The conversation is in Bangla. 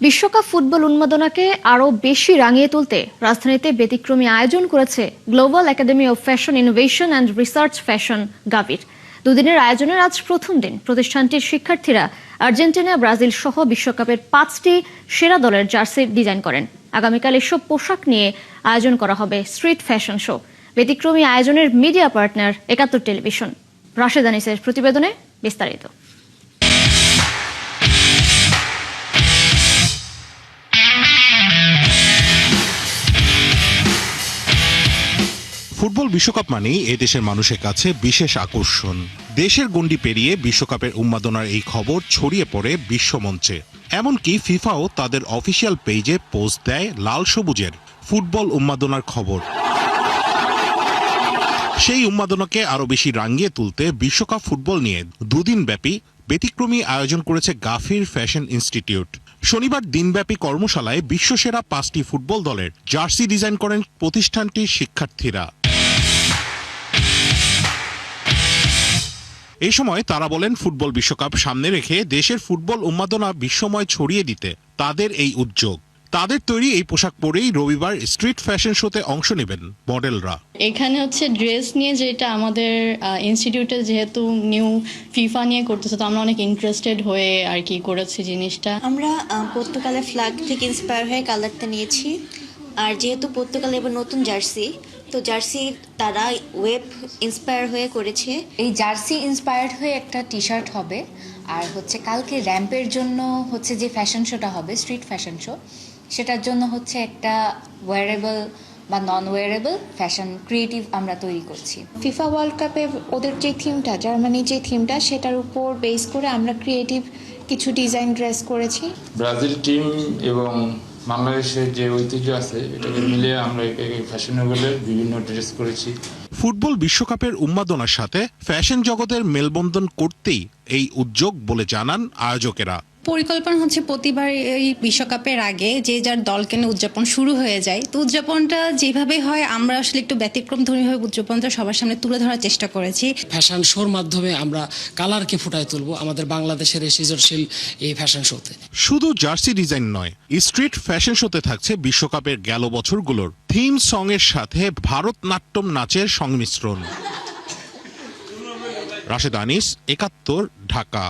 বিশ্বকাপ ফুটবল উন্মাদনাকে আরও বেশি রাঙিয়ে তুলতে রাজধানীতে ব্যতিক্রমী আয়োজন করেছে global academy of fashion innovation and research fashion গাভির। দুদিনের আয়োজনের আজ প্রথম দিন প্রতিষ্ঠানটির শিক্ষার্থীরা আর্জেন্টিনা, ব্রাজিল সহ বিশ্বকাপের 5টি সেরা দলের জার্সি ডিজাইন করেন। আগামীকাল এসব পোশাক নিয়ে আয়োজন করা হবে স্ট্রিট ফ্যাশন শো। ব্যতিক্রমী আয়োজনের মিডিয়া পার্টনার ৭১ টেলিভিশন। রাশেদ আনিসের প্রতিবেদনে বিস্তারিত। ফুটবল বিশ্বকাপ মানেই এদেশের মানুষের কাছে বিশেষ আকর্ষণ। দেশের গণ্ডি পেরিয়ে বিশ্বকাপের উন্মাদনার এই খবর ছড়িয়ে পড়ে বিশ্বমঞ্চে। এমনকি ফিফাও তাদের অফিসিয়াল পেজে পোস্ট দেয় লাল সবুজের ফুটবল উন্মাদনার খবর। সেই উন্মাদনাকে আরও বেশি রাঙিয়ে তুলতে বিশ্বকাপ ফুটবল নিয়ে দুদিন ব্যাপী ব্যতিক্রমী আয়োজন করেছে গাফির ফ্যাশন ইনস্টিটিউট। শনিবার দিনব্যাপী কর্মশালায় বিশ্বসেরা 5টি ফুটবল দলের জার্সি ডিজাইন করেন প্রতিষ্ঠানটির শিক্ষার্থীরা। এই সময় তারা বলেন, ফুটবল বিশ্বকাপ সামনে রেখে দেশের ফুটবল উন্মাদনা বিশ্বময় ছড়িয়ে দিতে তাদের এই উদ্যোগ। তাদের তৈরি এই পোশাক পরেই রবিবার স্ট্রিট ফ্যাশন শোতে অংশ নেবেন মডেলরা। এখানে হচ্ছে ড্রেস নিয়ে, যেটা আমাদের ইনস্টিটিউটে যেহেতু নিউ ফিফা নিয়ে করতেছে, তো আমরা অনেক ইন্টারেস্টেড হয়ে আর কি করেছি জিনিসটা। আমরা পর্তুগালের ফ্ল্যাগ থেকে ইন্সপায়ার হয়ে কালারটা নিয়েছি। আর যেহেতু পর্তুগাল এবার নতুন জার্সি, তো জার্সি তারা ওয়েব ইন্সপায়ার হয়ে করেছে। এই জার্সি ইন্সপায়ার্ড হয়ে একটা টি শার্ট হবে। আর হচ্ছে কালকে র্যাম্পের জন্য হচ্ছে যে ফ্যাশন শোটা হবে, স্ট্রিট ফ্যাশন শো, সেটার জন্য হচ্ছে একটা ওয়ারেবল বা নন ওয়ারেবল ফ্যাশন ক্রিয়েটিভ আমরা তৈরি করছি। ফিফা ওয়ার্ল্ড কাপে ওদের যে থিমটা, জার্মানির যে থিমটা, সেটার উপর বেস করে আমরা ক্রিয়েটিভ কিছু ডিজাইন ড্রেস করেছি। ব্রাজিল টিম এবং বাংলাদেশের যে ঐতিহ্য আছে, এটাকে মিলিয়ে আমরা ফ্যাশনেবলের বিভিন্ন ড্রেস করেছি। ফুটবল বিশ্বকাপের উন্মাদনার সাথে ফ্যাশন জগতের মেলবন্ধন করতেই এই উদ্যোগ বলে জানান আয়োজকেরা। পরিকল্পনা হচ্ছে প্রতিবার এই বিশ্বকাপের আগে যে যার দলকে নিয়ে উদযাপন শুরু হয়ে যায়, তো উদযাপনটা যেভাবে হয় আমরা আসলে একটু ব্যতিক্রমধর্মীভাবে উদযাপনটা সবার সামনে তুলে ধরার চেষ্টা করেছি। ফ্যাশন শোর মাধ্যমে আমরা কালারকে ফুটায় তুলবো আমাদের বাংলাদেশের এই সৃজনশীল এই ফ্যাশন শোতে। শুধু জার্সি ডিজাইন নয়, স্ট্রিট ফ্যাশন শোতে থাকছে বিশ্বকাপের গেল বছরগুলোর থিম সং এর সাথে ভারতনাট্যম নাচের সংমিশ্রণ। রাশেদ আনিস, ৭১, ঢাকা।